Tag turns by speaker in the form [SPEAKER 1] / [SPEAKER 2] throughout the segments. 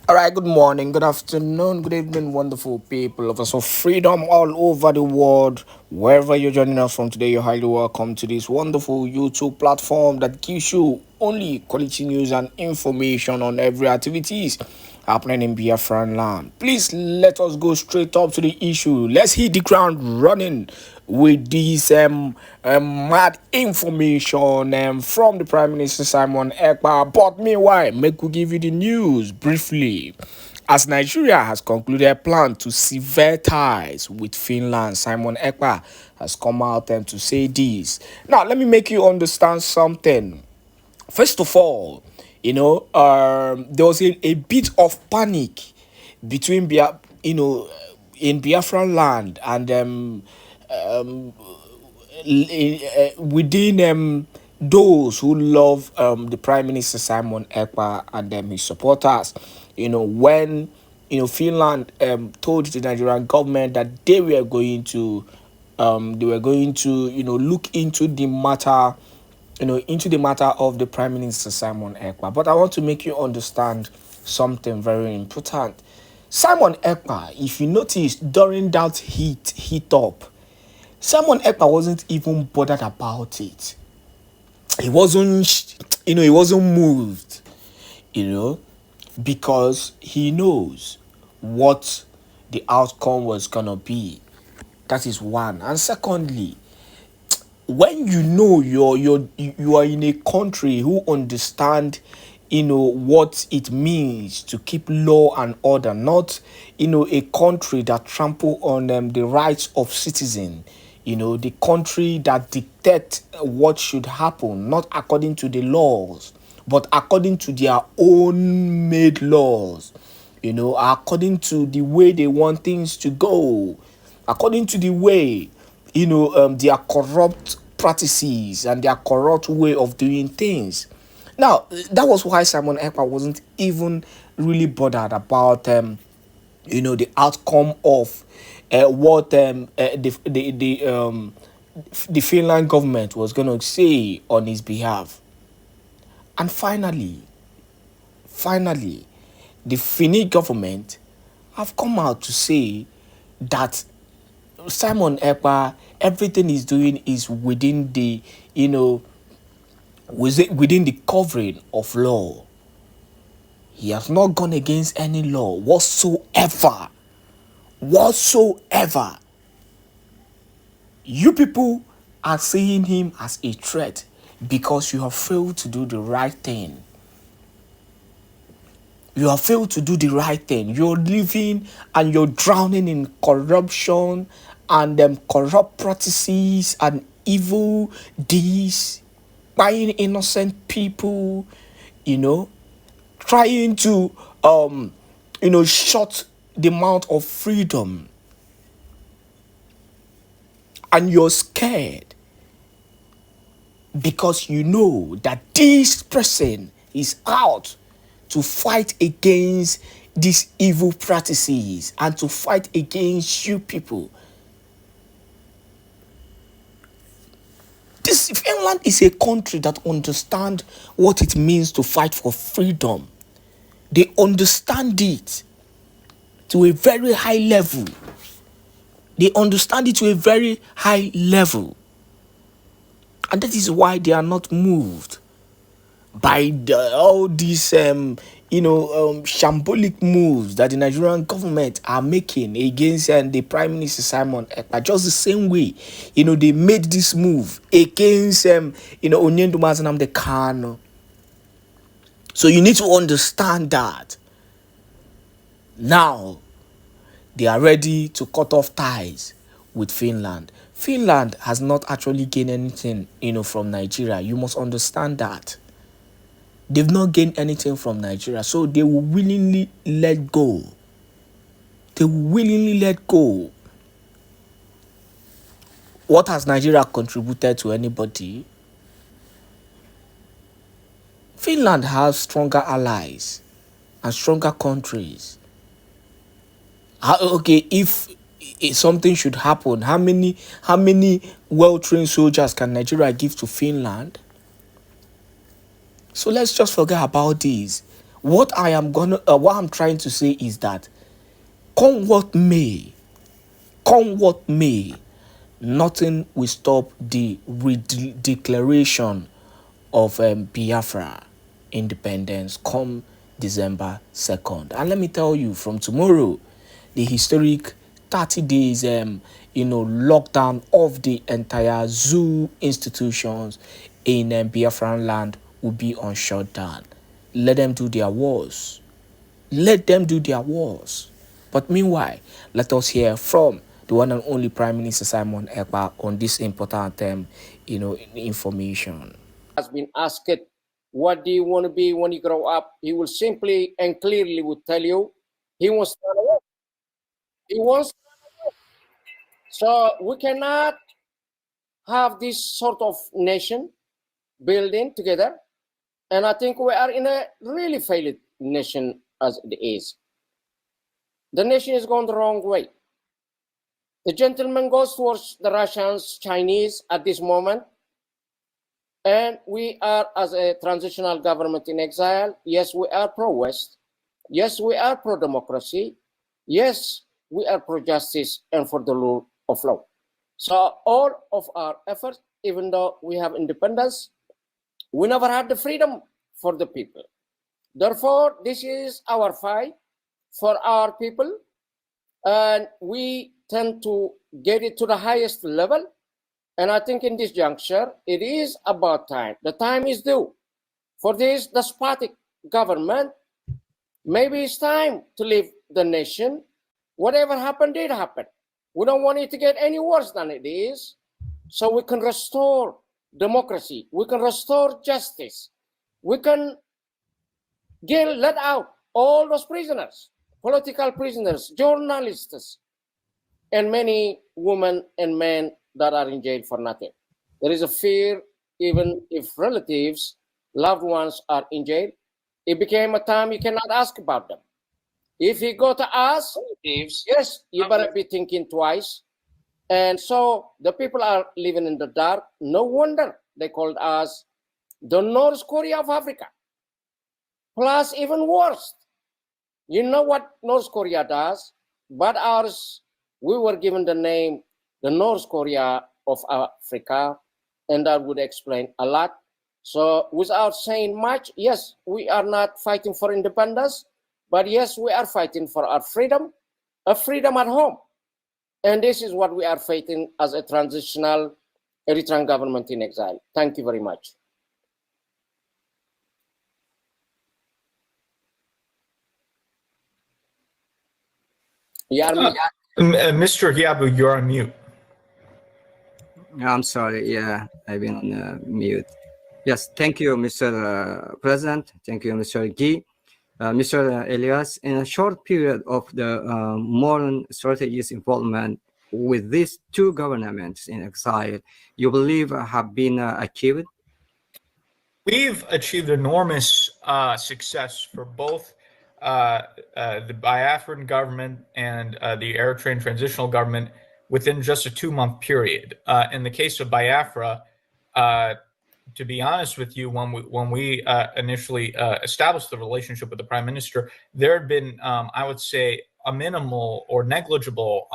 [SPEAKER 1] All right, good morning, good afternoon, good evening, wonderful people of us of freedom all over the world. Wherever you're joining us from today, you're highly welcome to this wonderful YouTube platform that gives you only quality news and information on every activities happening in Biafraland. Please let us go straight up to the issue. Let's hit the ground running with this mad information from the Prime Minister Simon Èkpá. But meanwhile, make we give you the news briefly. As Nigeria has concluded a plan to sever ties with Finland, Simon Èkpá has come out to say this. Now, let me make you understand something. First of all, there was a bit of panic between in Biafraland and within those who love the Prime Minister Simon Èkpá and his supporters. When Finland told the Nigerian government that they were going to look into the matter, into the matter of the Prime Minister Simon Èkpá. But I want to make you understand something very important. Simon Èkpá, if you notice, during that heat up, Simon Èkpá wasn't even bothered about it. He wasn't moved, because he knows what the outcome was gonna be. That is one. And secondly, when you are in a country who understand what it means to keep law and order, not a country that trample on the rights of citizens, the country that dictate what should happen, not according to the laws but according to their own made laws, according to the way they want things to go, according to the way their corrupt practices and their corrupt way of doing things. Now, that was why Simon Èkpá wasn't even really bothered about the outcome of what the Finland government was going to say on his behalf. And finally, the Finnish government have come out to say that Simon Èkpá, everything he's doing is within the within the covering of law. He has not gone against any law whatsoever. You people are seeing him as a threat because you have failed to do the right thing. You have failed to do the right thing. You're living and you're drowning in corruption and corrupt practices and evil deeds, buying innocent people, trying to shut the mouth of freedom. And you're scared because you know that this person is out to fight against these evil practices and to fight against you people. This Finland is a country that understands what it means to fight for freedom. They understand it to a very high level. They understand it to a very high level. And that is why they are not moved by all these shambolic moves that the Nigerian government are making against the Prime Minister Simon Èkpá. Just the same way, they made this move against Onyenduma and the Kano. So you need to understand that. Now, they are ready to cut off ties with Finland. Finland has not actually gained anything, from Nigeria. You must understand that. They've not gained anything from Nigeria, so they will willingly let go. What has Nigeria contributed to anybody? Finland has stronger allies and stronger countries. Okay, if something should happen, how many well-trained soldiers can Nigeria give to Finland? So let's just forget about this. What I'm trying to say is that come what may, come what may, nothing will stop the declaration of Biafra independence come December 2nd. And let me tell you, from tomorrow, the historic 30 days lockdown of the entire zoo institutions in Biafraland will be on shutdown. Let them do their wars. Let them do their wars. But meanwhile, let us hear from the one and only Prime Minister Simon Èkpá on this important information.
[SPEAKER 2] Has been asked, what do you want to be when you grow up? He will simply and clearly would tell you he wants to run away. He wants to run away. So we cannot have this sort of nation building together. And I think we are in a really failed nation as it is. The nation is going the wrong way. The gentleman goes towards the Russians, Chinese at this moment. And we are, as a transitional government in exile, yes, we are pro-West. Yes, we are pro-democracy. Yes, we are pro-justice and for the rule of law. So all of our efforts, even though we have independence, we never had the freedom for the people. Therefore, this is our fight for our people. And we tend to get it to the highest level. And I think in this juncture, it is about time. The time is due for this despotic government. Maybe it's time to leave the nation. Whatever happened did happen. We don't want it to get any worse than it is. So we can restore democracy. We can restore justice. We can let out all those prisoners, political prisoners, journalists, and many women and men that are in jail for nothing. There is a fear, even if relatives, loved ones are in jail. It became a time you cannot ask about them. If you go to ask relatives, yes, you better be thinking twice. And so the people are living in the dark. No wonder they called us the North Korea of Africa. Plus, even worse, you know what North Korea does, but ours, we were given the name the North Korea of Africa, and that would explain a lot. So without saying much, yes, we are not fighting for independence, but yes, we are fighting for our freedom, a freedom at home. And this is what we are fighting as a transitional Eritrean government in exile. Thank you very much.
[SPEAKER 3] Mr. Hiabu, you're on mute.
[SPEAKER 4] I'm sorry. Yeah, I've been on mute. Yes, thank you, Mr. President. Thank you, Mr. Guy. Mr. Elias, in a short period of the modern strategies involvement with these two governments in exile, you believe have been achieved?
[SPEAKER 3] We've achieved enormous success for both the Biafran government and the Eritrean transitional government within just a 2-month period. In the case of Biafra, to be honest with you, when we initially established the relationship with the Prime Minister, there had been, I would say, a minimal or negligible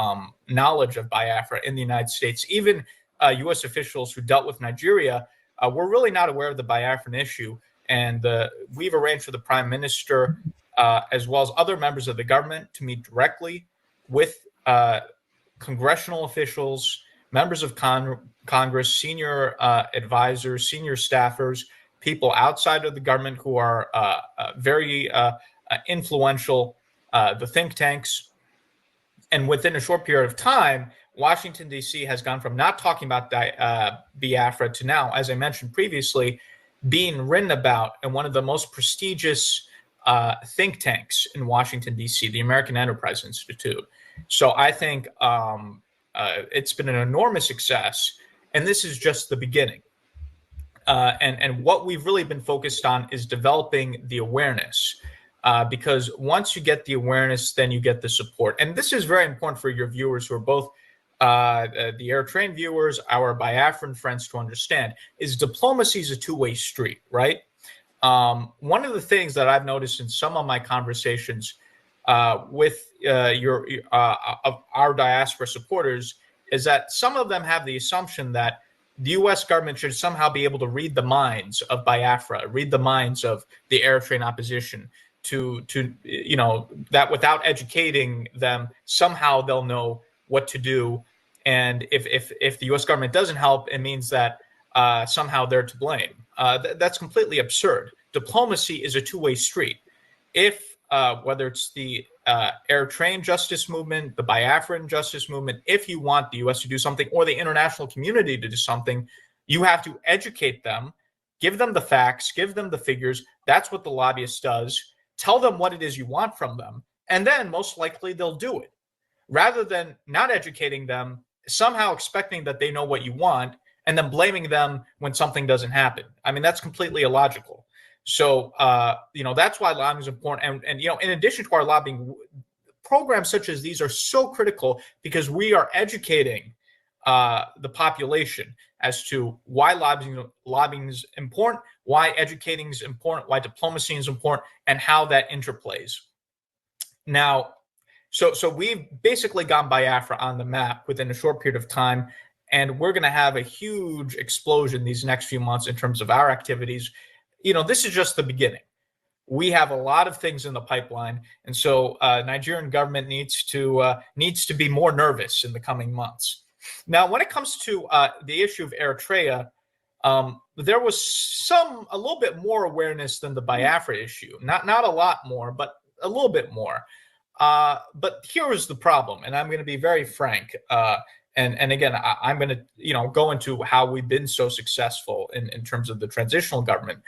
[SPEAKER 3] knowledge of Biafra in the United States. Even U.S. officials who dealt with Nigeria were really not aware of the Biafran issue. And we've arranged for the Prime Minister, as well as other members of the government, to meet directly with congressional officials, members of Congress, senior advisors, senior staffers, people outside of the government who are very influential, the think tanks. And within a short period of time, Washington, D.C. has gone from not talking about Biafra to now, as I mentioned previously, being written about in one of the most prestigious think tanks in Washington, D.C., the American Enterprise Institute. So I think it's been an enormous success, and this is just the beginning. And what we've really been focused on is developing the awareness, because once you get the awareness, then you get the support. And this is very important for your viewers who are both the Eritrean viewers, our Biafran friends, to understand, is diplomacy is a two-way street, right? one of the things that I've noticed in some of my conversations with our diaspora supporters is that some of them have the assumption that the U.S. government should somehow be able to read the minds of Biafra, read the minds of the Eritrean opposition, to that without educating them, somehow they'll know what to do. And if the U.S. government doesn't help, it means that somehow they're to blame. That's completely absurd. Diplomacy is a two-way street. If whether it's the Eritrean justice movement, the Biafran justice movement, if you want the U.S. to do something or the international community to do something, you have to educate them, give them the facts, give them the figures. That's what the lobbyist does. Tell them what it is you want from them, and then most likely they'll do it. Rather than not educating them, somehow expecting that they know what you want, and then blaming them when something doesn't happen. I mean, that's completely illogical. So, that's why lobbying is important. And in addition to our lobbying, programs such as these are so critical because we are educating the population as to why lobbying is important, why educating is important, why diplomacy is important, and how that interplays. Now, so we've basically gotten Biafra on the map within a short period of time, and we're going to have a huge explosion these next few months in terms of our activities. This is just the beginning. We have a lot of things in the pipeline, and so Nigerian government needs to be more nervous in the coming months. Now, when it comes to the issue of Eritrea, there was a little bit more awareness than the Biafra issue. Not a lot more, but a little bit more. But here is the problem, and I'm going to be very frank. And again, I'm going to go into how we've been so successful in terms of the transitional government.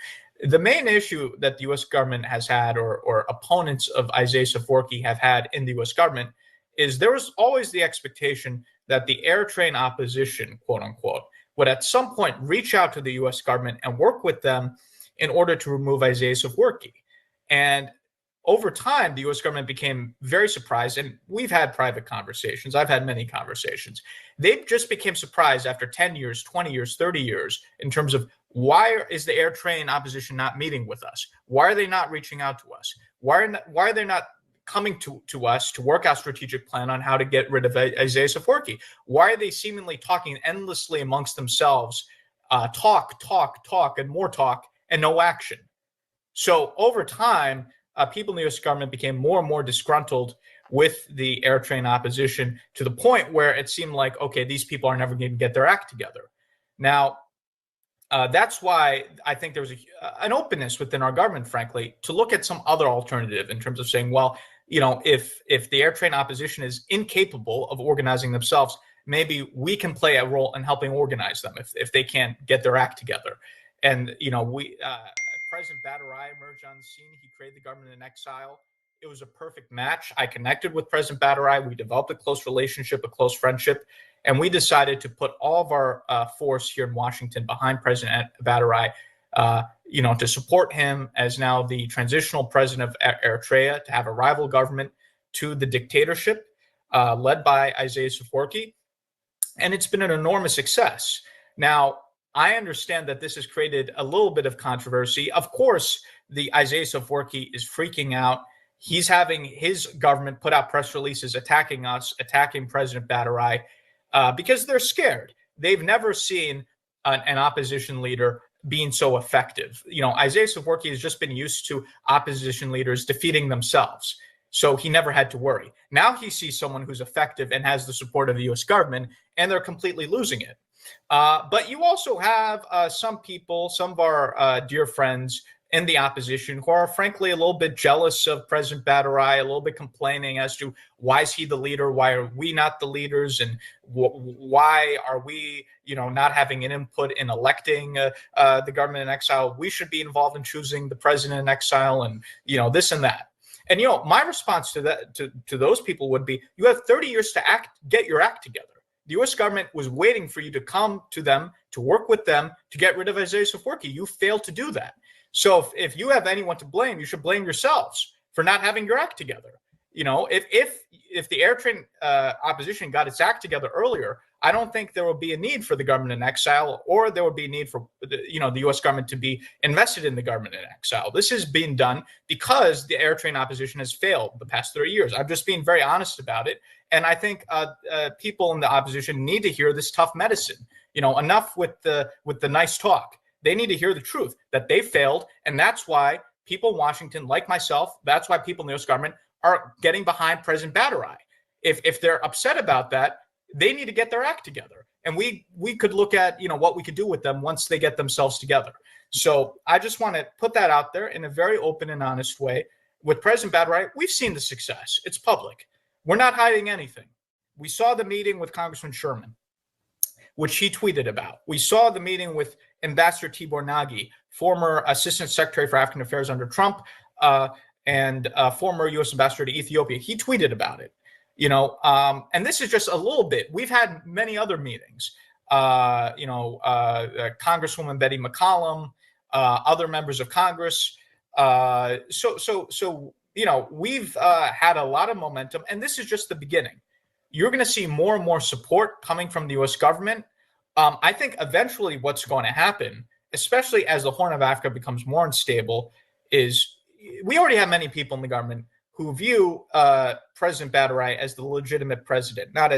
[SPEAKER 3] The main issue that the U.S. government has had, or opponents of Isaias Afwerki have had in the U.S. government, is there was always the expectation that the Eritrean opposition, quote unquote, would at some point reach out to the U.S. government and work with them in order to remove Isaias Afwerki. And over time, the U.S. government became very surprised, and we've had private conversations. I've had many conversations. They just became surprised after 10 years, 20 years, 30 years in terms of why is the Eritrean opposition not meeting with us? Why are they not reaching out to us? Why are they not coming to us to work out a strategic plan on how to get rid of Isaias Afwerki? Why are they seemingly talking endlessly amongst themselves, talk, and more talk, and no action? So over time, people in the U.S. government became more and more disgruntled with the Eritrean opposition to the point where it seemed like, okay, these people are never going to get their act together. Now, that's why I think there was an openness within our government, frankly, to look at some other alternative in terms of saying, well, if the Eritrean opposition is incapable of organizing themselves, maybe we can play a role in helping organize them if they can't get their act together. And, President Badarai emerged on the scene. He created the government in exile. It was a perfect match. I connected with President Badarai. We developed a close relationship, a close friendship, and we decided to put all of our force here in Washington behind President Badarai, to support him as now the transitional president of Eritrea, to have a rival government to the dictatorship led by Isaias Afwerki. And it's been an enormous success. Now, I understand that this has created a little bit of controversy. Of course, the Isaias Afwerki is freaking out. He's having his government put out press releases attacking us, attacking President Badarai, because they're scared. They've never seen an opposition leader being so effective. Isaias Afwerki has just been used to opposition leaders defeating themselves. So he never had to worry. Now he sees someone who's effective and has the support of the U.S. government, and they're completely losing it. But you also have some people, some of our dear friends in the opposition who are frankly a little bit jealous of President Badarai, a little bit complaining as to why is he the leader? Why are we not the leaders? And why are we, not having an input in electing the government in exile? We should be involved in choosing the president in exile and, this and that. And, my response to that, to those people would be, you have 30 years to get your act together. The U.S. government was waiting for you to come to them, to work with them, to get rid of Isaias Afwerki. You failed to do that. So if you have anyone to blame, you should blame yourselves for not having your act together. If the Eritrean opposition got its act together earlier, I don't think there will be a need for the government in exile, or there will be a need for the U.S. government to be invested in the government in exile. This is being done because the Eritrean opposition has failed the past 30 years. I'm just being very honest about it. And I think people in the opposition need to hear this tough medicine. Enough with the nice talk. They need to hear the truth that they failed, and that's why people in Washington, like myself, that's why people in the U.S. government are getting behind President Badarai. If they're upset about that, they need to get their act together. And we could look at, what we could do with them once they get themselves together. So I just want to put that out there in a very open and honest way. With President Badarai, we've seen the success. It's public. We're not hiding anything. We saw the meeting with Congressman Sherman, which he tweeted about. We saw the meeting with Ambassador Tibor Nagy, former Assistant Secretary for African Affairs under Trump, and former U.S. Ambassador to Ethiopia. He tweeted about it. And this is just a little bit. We've had many other meetings. Congresswoman Betty McCollum, other members of Congress. We've had a lot of momentum, and this is just the beginning. You're going to see more and more support coming from the U.S. government. I think eventually what's going to happen, especially as the Horn of Africa becomes more unstable, is we already have many people in the government who view President Badarai as the legitimate president, not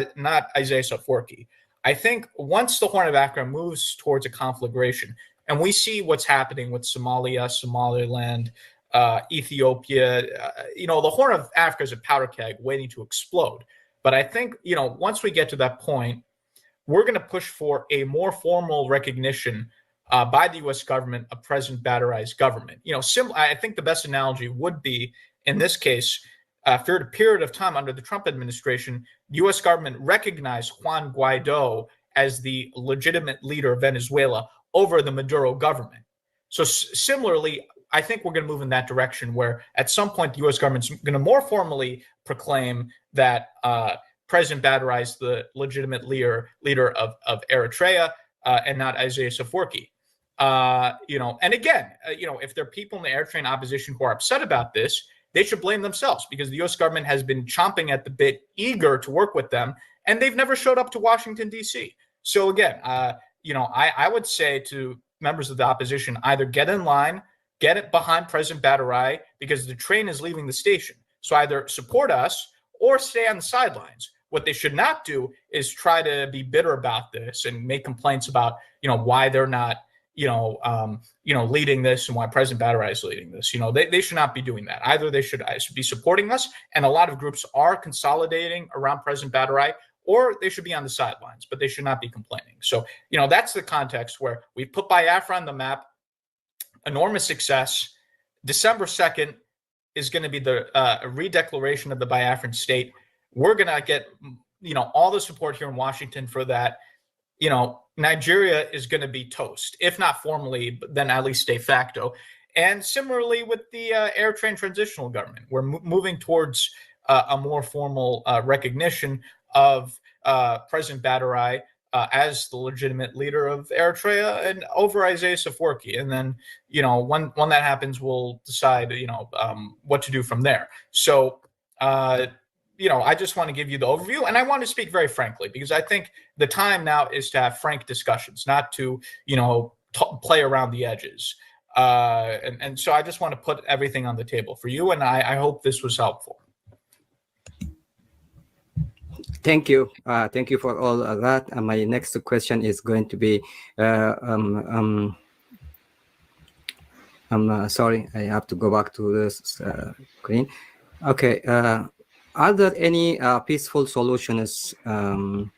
[SPEAKER 3] Isaias Afwerki. I think once the Horn of Africa moves towards a conflagration, and we see what's happening with Somalia, Somaliland, Ethiopia, the Horn of Africa is a powder keg waiting to explode. But I think, once we get to that point, we're going to push for a more formal recognition by the U.S. government of President Badarai's government. I think the best analogy would be, in this case, for a period of time under the Trump administration, the U.S. government recognized Juan Guaido as the legitimate leader of Venezuela over the Maduro government. So similarly, I think we're going to move in that direction where at some point the U.S. government's going to more formally proclaim that President Badarai is the legitimate leader of Eritrea and not Isaias Afwerki. And again, if there are people in the Eritrean opposition who are upset about this, they should blame themselves because the U.S. government has been chomping at the bit, eager to work with them, and they've never showed up to Washington, D.C. So again, I would say to members of the opposition, either get in line, get it behind President Badarai because the train is leaving the station. So either support us or stay on the sidelines. What they should not do is try to be bitter about this and make complaints about, why they're not, leading this and why President Badarai is leading this. They should not be doing that. Either they should be supporting us, and a lot of groups are consolidating around President Badarai, or they should be on the sidelines, but they should not be complaining. So, that's the context where we put Biafra on the map, enormous success. December 2nd is going to be the redeclaration of the Biafran state. We're going to get, all the support here in Washington for that. Nigeria is going to be toast, if not formally, but then at least de facto. And similarly with the Eritrean transitional government, we're moving towards a more formal recognition of President Badarai as the legitimate leader of Eritrea and over Isaias Afwerki. And then, when that happens, we'll decide, what to do from there. So, I just want to give you the overview, and I want to speak very frankly, because I think the time now is to have frank discussions, not to, play around the edges. And so I just want to put everything on the table for you, and I hope this was helpful.
[SPEAKER 4] Thank you. Thank you for all of that. My next question is going to be, I'm sorry, I have to go back to this screen. Okay. Are there any peaceful solutions on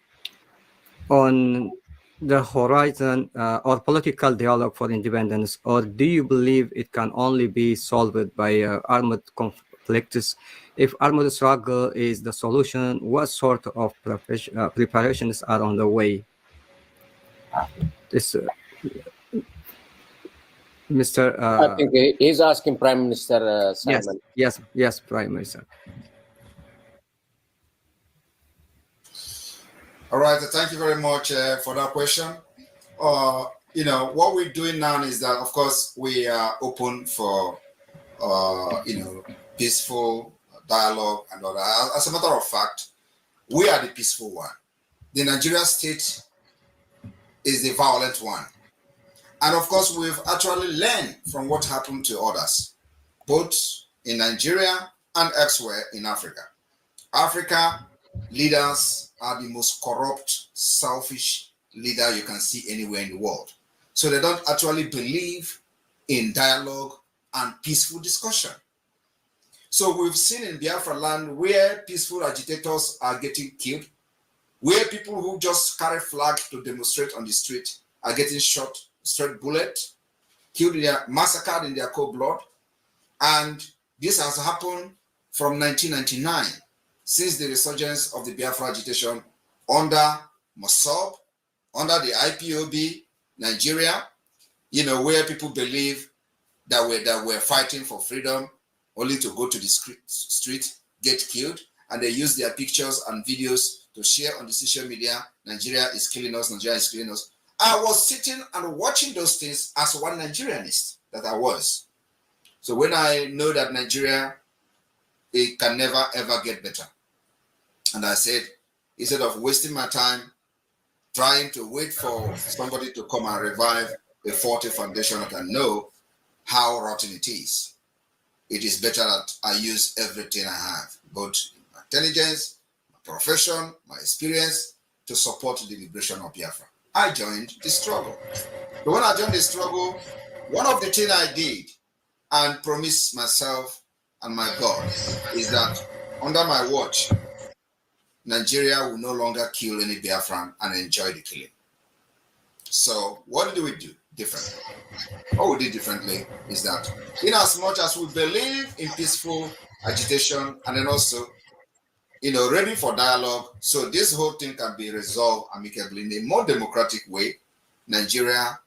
[SPEAKER 4] the horizon or political dialogue for independence, or do you believe it can only be solved by armed conflicts? If armed struggle is the solution, what sort of preparations are on the way? This, Mr.
[SPEAKER 2] I think he's asking Prime Minister Simon.
[SPEAKER 4] Yes, Prime Minister.
[SPEAKER 5] All right, thank you very much for that question. What we're doing now is that, of course, we are open for, peaceful dialogue and all that. As a matter of fact, we are the peaceful one. the Nigeria state is the violent one. And of course, we've actually learned from what happened to others, both in Nigeria and elsewhere in Africa. Africa leaders are the most corrupt, selfish leader you can see anywhere in the world. So they don't actually believe in dialogue and peaceful discussion. So we've seen in Biafraland where peaceful agitators are getting killed, where people who just carry flags to demonstrate on the street are getting shot, straight bullet, killed, massacred in their cold blood. And this has happened from 1999, since the resurgence of the Biafra agitation under Mossab, under the IPOB, Nigeria, where people believe that we're fighting for freedom, only to go to the street, get killed, and they use their pictures and videos to share on the social media. Nigeria is killing us, Nigeria is killing us. I was sitting and watching those things as one Nigerianist that I was. So when I know that Nigeria, it can never ever get better, and I said, instead of wasting my time trying to wait for somebody to come and revive a faulty foundation that I know how rotten it is better that I use everything I have, both my intelligence, my profession, my experience, to support the liberation of Biafra. I joined the struggle. So when I joined the struggle, one of the things I did and promised myself and my God is that under my watch, Nigeria will no longer kill any Biafran and enjoy the killing. So what did we do differently? What we did differently is that in as much as we believe in peaceful agitation and then also, ready for dialogue, so this whole thing can be resolved amicably in a more democratic way, Nigeria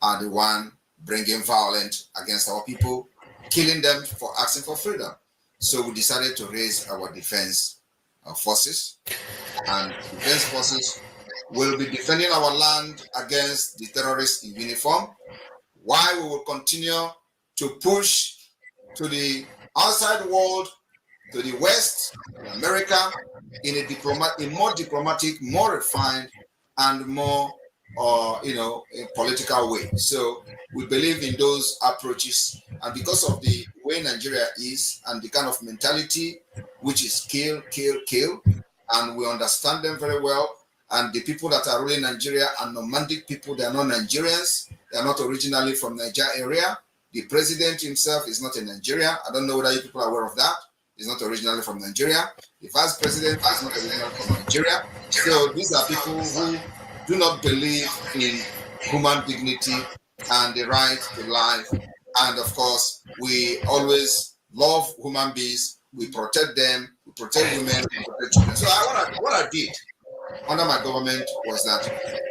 [SPEAKER 5] are the one bringing violence against our people, killing them for asking for freedom. So we decided to raise our defense forces, and defense forces will be defending our land against the terrorists in uniform, while we will continue to push to the outside world, to the West, to America, in a more diplomatic, more refined, and more, a political way. So we believe in those approaches, and because of the way Nigeria is and the kind of mentality which is kill, kill, kill, and we understand them very well. And the people that are ruling Nigeria are nomadic people. They are not Nigerians. They are not originally from Niger area. The president himself is not a Nigerian. I don't know whether you people are aware of that. He's not originally from Nigeria. The vice president is not originally from Nigeria. So these are people who do not believe in human dignity and the right to life. And of course, we always love human beings. We protect them. We protect women. We protect children. So what I did under my government was that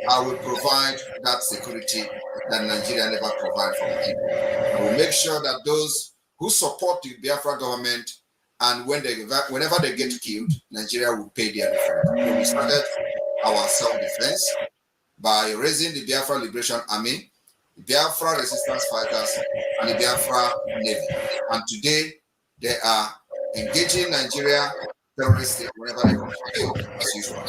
[SPEAKER 5] I will provide that security that Nigeria never provided for people. I will make sure that those who support the Biafra government, and whenever they get killed, Nigeria will pay their defense. So we started our self-defense by raising the Biafra Liberation Army, the Biafra Resistance Fighters, and the Biafra Navy. And today, they are engaging Nigeria terrorists whenever they come to kill, as usual.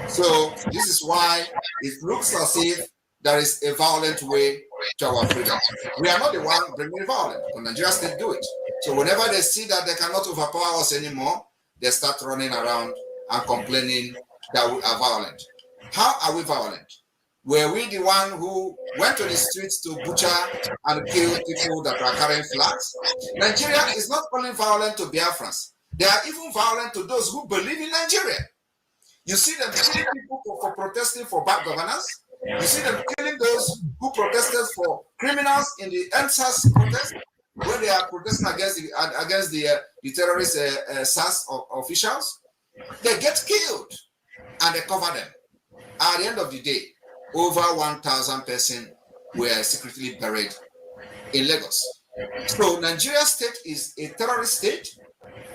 [SPEAKER 5] So this is why it looks as if there is a violent way to our freedom. We are not the one bringing violence, but Nigeria state do it. So whenever they see that they cannot overpower us anymore, they start running around and complaining that we are violent. How are we violent? Were we the one who went to the streets to butcher and kill people that are carrying flags? Nigeria is not only violent to Biafrans. They are even violent to those who believe in Nigeria. You see them killing people for protesting for bad governance. You see them killing those who protested for criminals in the NSAS protest, when they are protesting against the terrorist SAS officials. They get killed and they cover them. At the end of the day, over 1,000 persons were secretly buried in Lagos. So Nigeria state is a terrorist state.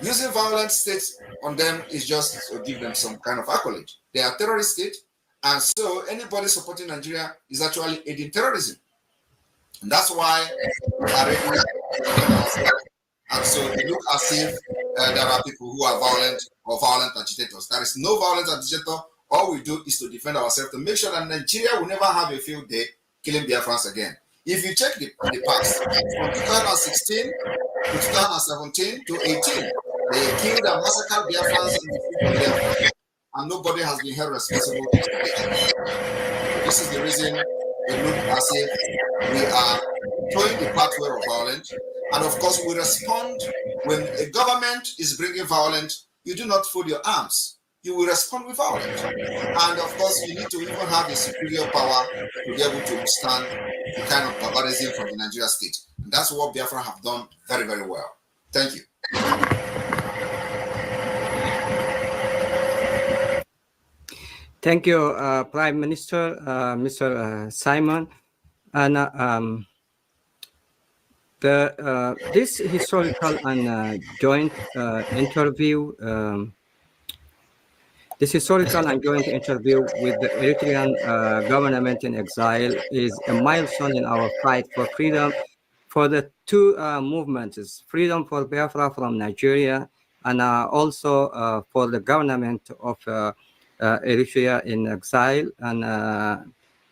[SPEAKER 5] Using violent states on them is just to give them some kind of accolade. They are terrorist state, and so anybody supporting Nigeria is actually aiding terrorism. And that's why we are ready. And so it looks as if there are people who are violent or violent agitators. There is no violent agitator All we do is to defend ourselves to make sure that Nigeria will never have a field day killing Biafrans again. If you check the past, from 2016 to 2017 to 18, they killed and massacred Biafrans in the field of Biafra, and nobody has been held responsible to it. This is the reason it looks as if we are throwing the pathway of violence. And of course, we respond when a government is bringing violence. You do not fold your arms. You will respond with violence. And of course, you need to even have a superior power to be able to withstand the kind of barbarism from the Nigeria state. And that's what Biafra have done very, very well. Thank you.
[SPEAKER 4] Thank you, Prime Minister, Mr. Simon. And this historical and joint interview, with the Eritrean government in exile is a milestone in our fight for freedom for the two movements, freedom for Biafra from Nigeria, and also for the government of Eritrea in exile, and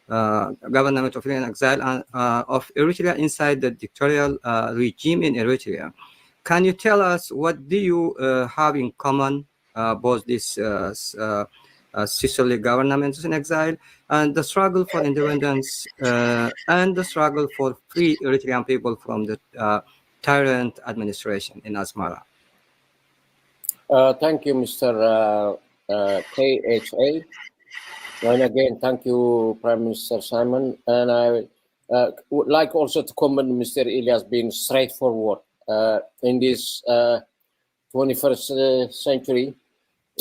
[SPEAKER 4] government of Eritrea in exile, and of Eritrea inside the dictatorial regime in Eritrea. Can you tell us what do you have in common, both these sisterly governments in exile and the struggle for independence and the struggle for free Eritrean people from the tyrant administration in Asmara?
[SPEAKER 2] Thank you, Mr. KHA. And again, thank you, Prime Minister Simon. And I would like also to commend Mr. Elias being straightforward in this 21st century.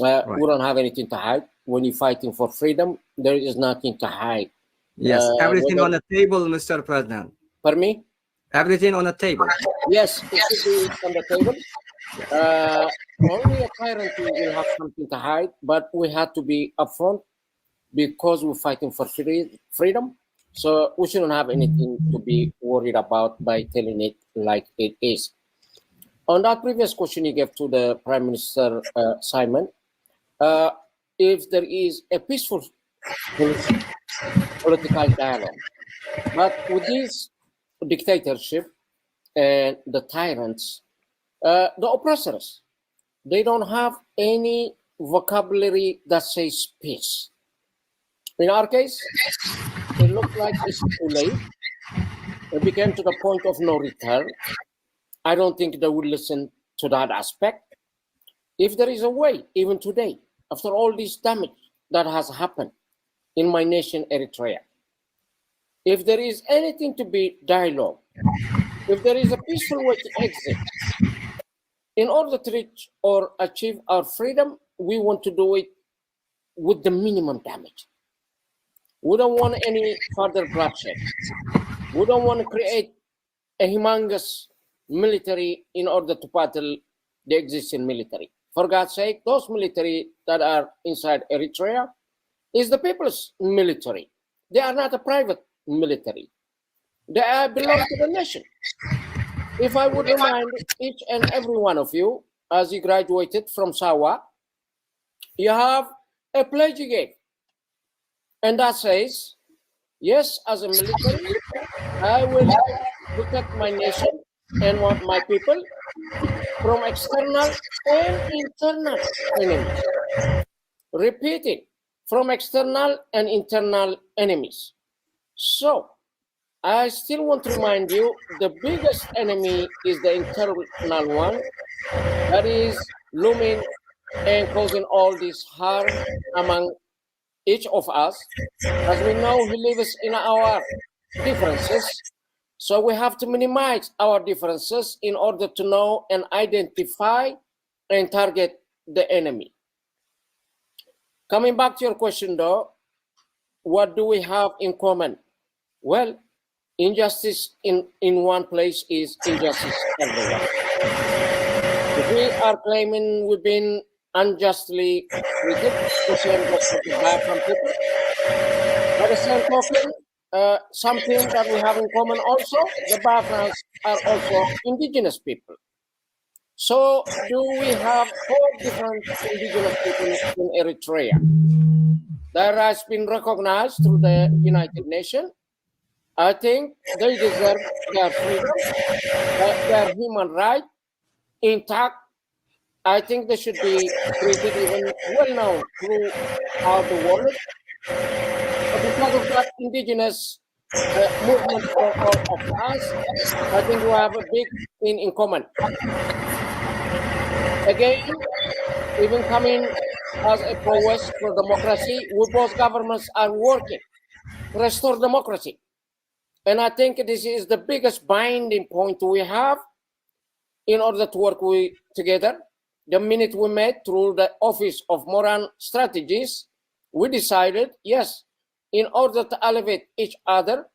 [SPEAKER 4] Right.
[SPEAKER 2] We don't have anything to hide. When you're fighting for freedom, there is nothing to hide.
[SPEAKER 4] Yes, everything on the table, Mr. President.
[SPEAKER 2] Pardon me?
[SPEAKER 4] Everything on the table.
[SPEAKER 2] Yes, it should be on the table. Only a tyrant will have something to hide, but we have to be upfront because we're fighting for freedom. So we shouldn't have anything to be worried about by telling it like it is. On that previous question you gave to the Prime Minister Simon, if there is a peaceful political dialogue, but with this dictatorship and the tyrants, the oppressors, they don't have any vocabulary that says peace. In our case, it looked like it's too late. It became to the point of no return. I don't think they would listen to that aspect. If there is a way, even today, after all this damage that has happened in my nation, Eritrea, if there is anything to be dialogue, if there is a peaceful way to exit, in order to reach or achieve our freedom, we want to do it with the minimum damage. We don't want any further bloodshed. We don't want to create a humongous military in order to battle the existing military. For God's sake, those military that are inside Eritrea is the people's military. They are not a private military. They belong to the nation. If I would remind each and every one of you, as you graduated from Sawa, you have a pledge you gave. And that says, yes, as a military, I will protect my nation and want my people from external and internal enemies. Repeating, from external and internal enemies. So, I still want to remind you, the biggest enemy is the internal one that is looming and causing all this harm among each of us. As we know, he lives in our differences. So we have to minimize our differences in order to know and identify and target the enemy. Coming back to your question though, what do we have in common? Well, injustice in one place is injustice everywhere. If we are claiming we've been unjustly treated, the same goes for the Biafran people. By the same token, something that we have in common also, the Biafrans are also indigenous people. So do we have 4 different indigenous people in Eritrea? that has been recognized through the United Nations. I think they deserve their freedom, their human right intact. I think they should be treated even well known throughout the world. Because of that indigenous movement for all of us, I think we have a big thing in common. Again, even coming as a prowess for democracy, we both governments are working to restore democracy. And I think this is the biggest binding point we have in order to work together. The minute we met through the Office of Moral Strategies, we decided, yes, in order to elevate each other,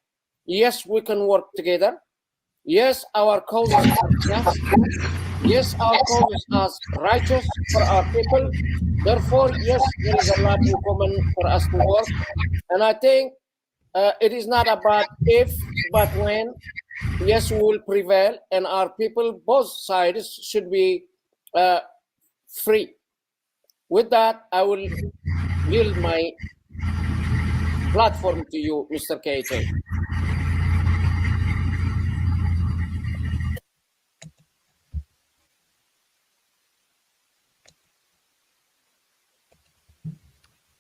[SPEAKER 2] yes, we can work together. Yes, our causes are just. Yes, our causes are righteous for our people. Therefore, yes, there is a lot in common for us to work. And I think it is not about if, but when. Yes, we will prevail, and our people, both sides, should be free. With that, I will yield my platform to you, Mr. KJ.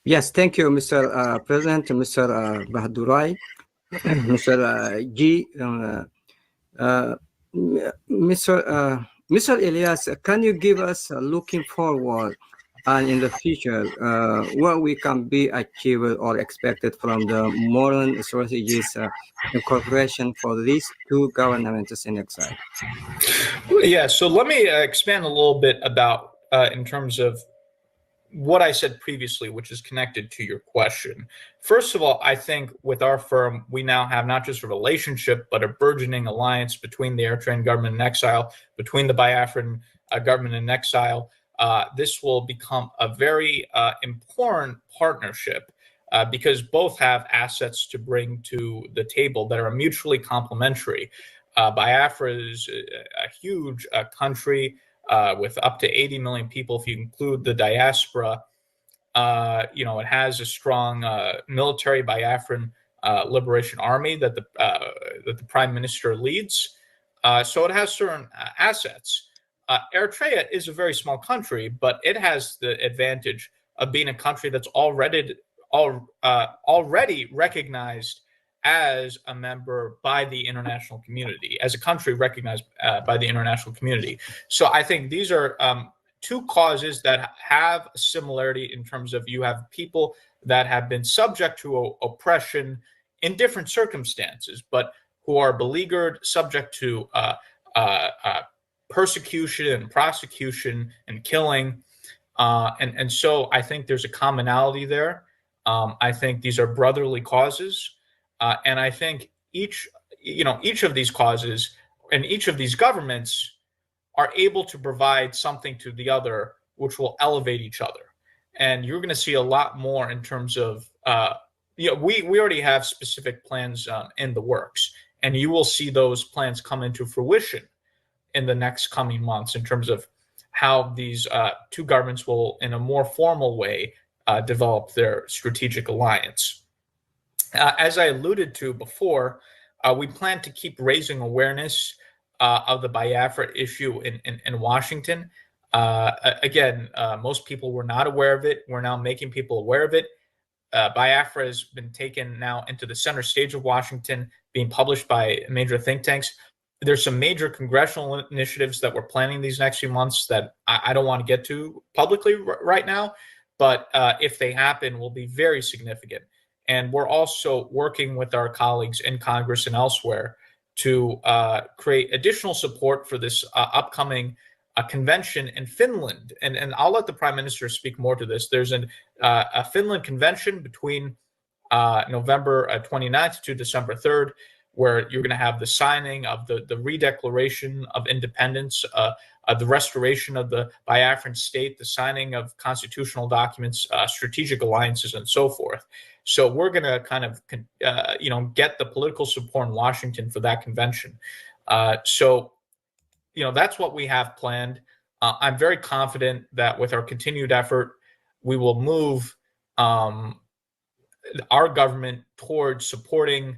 [SPEAKER 4] Yes, thank you, Mr. President, Mr. Bahadurai, Mr. G. Mr. Elias, can you give us looking forward and in the future what we can be achieved or expected from the modern strategies incorporation for these two governments in exile?
[SPEAKER 3] Yeah, so let me expand a little bit about in terms of what I said previously, which is connected to your question. First of all, I think with our firm, we now have not just a relationship, but a burgeoning alliance between the Eritrean government in exile, between the Biafran government in exile. This will become a very important partnership because both have assets to bring to the table that are mutually complementary. Biafra is a huge country with up to 80 million people, if you include the diaspora. It has a strong military Biafran Liberation Army that the Prime Minister leads. So it has certain assets. Eritrea is a very small country, but it has the advantage of being a country that's already recognized as a member by the international community, as a country recognized by the international community. So I think these are two causes that have a similarity in terms of you have people that have been subject to oppression in different circumstances, but who are beleaguered, subject to persecution and prosecution and killing. And so I think there's a commonality there. I think these are brotherly causes. And I think each of these causes and each of these governments are able to provide something to the other, which will elevate each other. And you're going to see a lot more in terms of, we already have specific plans in the works, and you will see those plans come into fruition in the next coming months in terms of how these two governments will, in a more formal way, develop their strategic alliance. As I alluded to before, we plan to keep raising awareness of the Biafra issue in Washington. Again, most people were not aware of it. We're now making people aware of it. Biafra has been taken now into the center stage of Washington, being published by major think tanks. There's some major congressional initiatives that we're planning these next few months that I don't want to get to publicly right now, but if they happen, will be very significant. And we're also working with our colleagues in Congress and elsewhere to create additional support for this upcoming convention in Finland. And I'll let the Prime Minister speak more to this. There's a Finland convention between November 29th to December 3rd, where you're going to have the signing of the redeclaration of independence, the restoration of the Biafran state, the signing of constitutional documents, strategic alliances, and so forth. So we're going to kind of, get the political support in Washington for that convention. So that's what we have planned. I'm very confident that with our continued effort, we will move our government towards supporting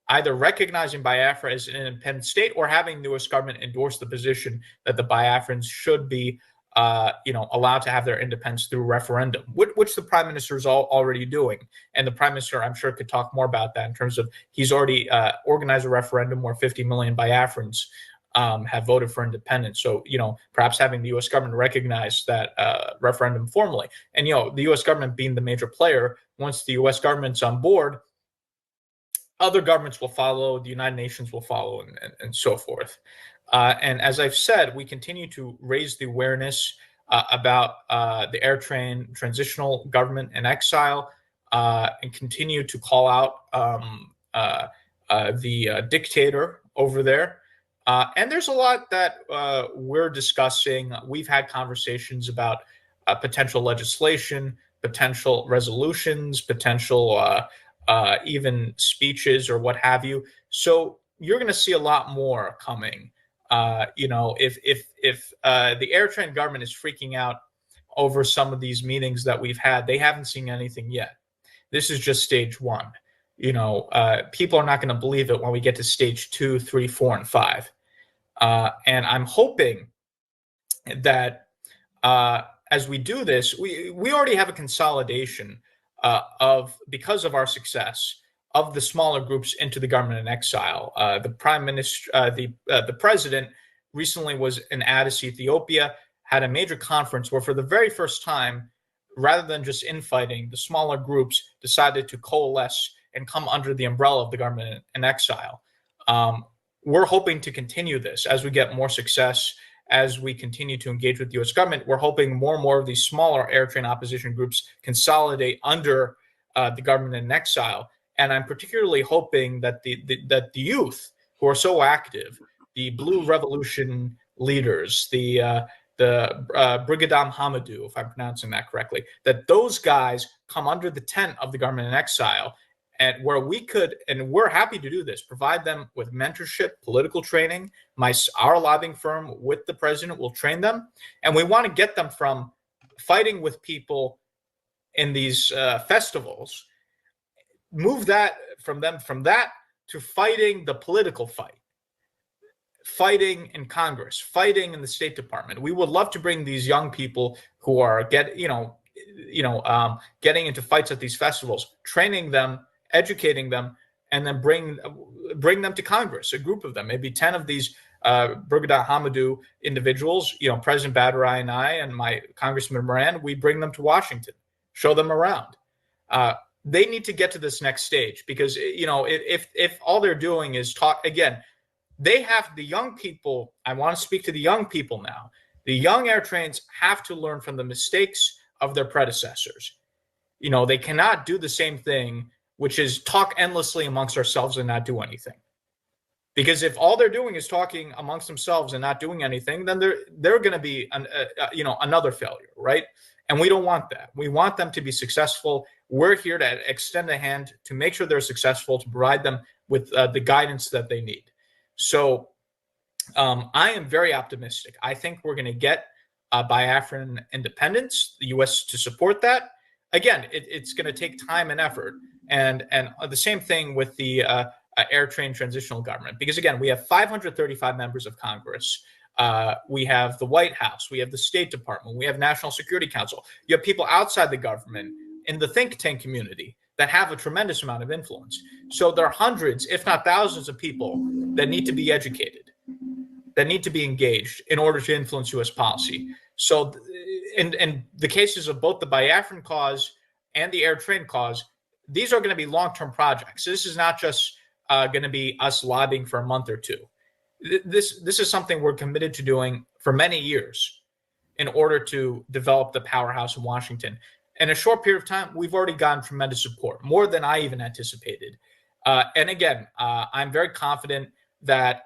[SPEAKER 3] either recognizing Biafra as an independent state or having the U.S. government endorse the position that the Biafrans should be, allowed to have their independence through referendum, which the prime minister is already doing. And the prime minister, I'm sure, could talk more about that in terms of he's already organized a referendum where 50 million Biafrans have voted for independence. So, perhaps having the U.S. government recognize that referendum formally. And, the U.S. government being the major player, once the U.S. government's on board, other governments will follow, the United Nations will follow, and so forth. And as I've said, we continue to raise the awareness about the Eritrean transitional government in exile and continue to call out the dictator over there. And there's a lot that we're discussing. We've had conversations about potential legislation, potential resolutions, potential even speeches or what have you. So you're going to see a lot more coming. If the Eritrean government is freaking out over some of these meetings that we've had, they haven't seen anything yet. This is just stage one. People are not going to believe it when we get to stage 2, 3, 4, and 5. And I'm hoping that as we do this, we already have a consolidation because of our success of the smaller groups into the government in exile. The prime minister, the president recently was in Addis, Ethiopia, had a major conference where for the very first time, rather than just infighting, the smaller groups decided to coalesce and come under the umbrella of the government in exile. We're hoping to continue this as we get more success, as we continue to engage with the U.S. government. We're hoping more and more of these smaller Eritrean opposition groups consolidate under the government in exile. And I'm particularly hoping that the youth who are so active, the Blue Revolution leaders, the Brigadam Hamadou, if I'm pronouncing that correctly, that those guys come under the tent of the government in exile, and where we could, and we're happy to do this, provide them with mentorship, political training. Our lobbying firm with the president will train them, and we want to get them from fighting with people in these festivals, move that from that to fighting the political fight, fighting in Congress, fighting in the State Department. We would love to bring these young people who are getting into fights at these festivals, training them, educating them, and then bring them to Congress, a group of them, maybe 10 of these Brigadier Hamadou individuals, President Badarai and I and my Congressman Moran, we bring them to Washington, show them around. They need to get to this next stage because, if all they're doing is talk, again, they have the young people. I want to speak to the young people now. The young Eritreans have to learn from the mistakes of their predecessors. They cannot do the same thing, which is talk endlessly amongst ourselves and not do anything. Because if all they're doing is talking amongst themselves and not doing anything, then they're going to be another failure, right? And we don't want that. We want them to be successful. We're here to extend a hand to make sure they're successful, to provide them with the guidance that they need. So I am very optimistic. I think we're going to get Biafran independence, the U.S. to support that. Again, it's going to take time and effort. And the same thing with the Eritrean transitional government, because again, we have 535 members of Congress. We have the White House, we have the State Department, we have National Security Council. You have people outside the government in the think tank community that have a tremendous amount of influence. So there are hundreds, if not thousands of people that need to be educated, that need to be engaged in order to influence U.S. policy. So in the cases of both the Biafran cause and the Eritrean cause, these are going to be long-term projects. This is not just going to be us lobbying for a month or two. This is something we're committed to doing for many years in order to develop the powerhouse in Washington. In a short period of time, we've already gotten tremendous support, more than I even anticipated. And again, I'm very confident that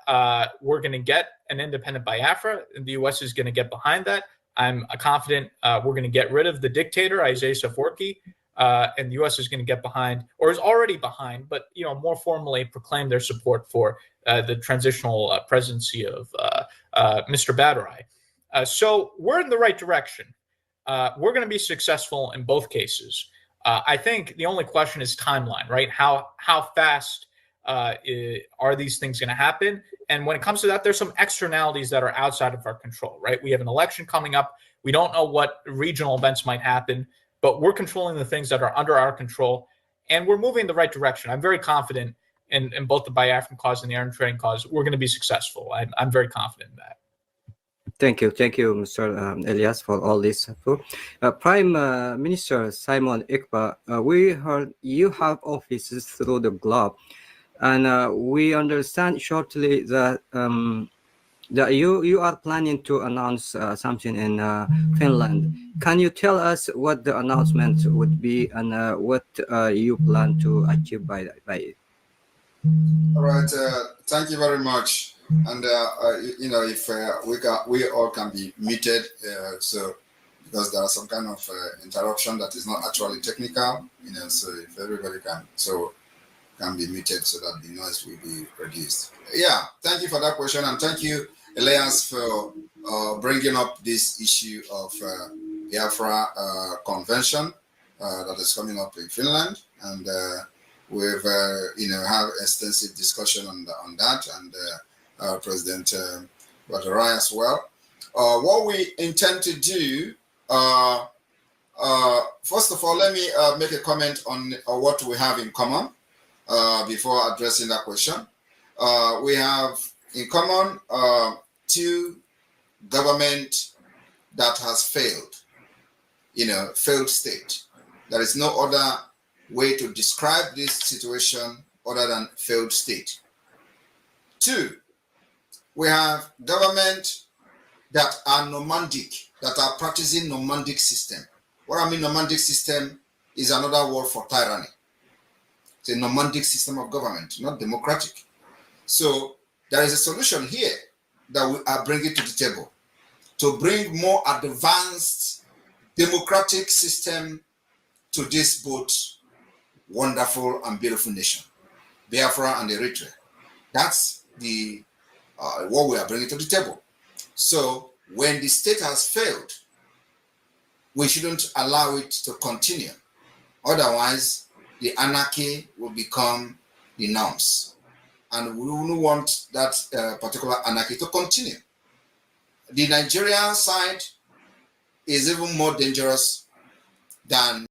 [SPEAKER 3] we're going to get an independent Biafra, and the U.S. is going to get behind that. I'm confident we're going to get rid of the dictator, Isaias Afwerki, and the U.S. is going to get behind, or is already behind, but more formally proclaim their support for the transitional presidency of Mr. Badarai. So we're in the right direction. We're going to be successful in both cases. I think the only question is timeline, right? How fast are these things going to happen? And when it comes to that, there's some externalities that are outside of our control, right? We have an election coming up. We don't know what regional events might happen, but we're controlling the things that are under our control, and we're moving in the right direction. I'm very confident in both the Biafran cause and the Eritrean cause. We're going to be successful. I'm very confident in that.
[SPEAKER 4] Thank you, Mr. Elias, for all this. Prime Minister Simon Èkpá, we heard you have offices through the globe, and we understand shortly that that you are planning to announce something in Finland. Can you tell us what the announcement would be and what you plan to achieve by it?
[SPEAKER 5] All right. Thank you very much. And if we all can be muted, so because there are some kind of interruption that is not actually technical, so if everybody can be muted so that the noise will be reduced. Yeah, thank you for that question, and thank you, Elias, for bringing up this issue of Biafra convention that is coming up in Finland, and we've have extensive discussion on that, and President Badarai as well. What we intend to do, first of all, let me make a comment on what we have in common before addressing that question. We have in common two government that has failed, failed state. There is no other way to describe this situation other than failed state. Two, we have government that are nomadic, that are practicing nomadic system. What I mean nomadic system is another word for tyranny. It's a nomadic system of government, not democratic. So there is a solution here that we are bringing to the table to bring more advanced democratic system to this both wonderful and beautiful nation, Biafra and Eritrea. That's the what we are bringing to the table. So when the state has failed, we shouldn't allow it to continue. Otherwise, the anarchy will become the norms. And we don't want that particular anarchy to continue. The Nigerian side is even more dangerous than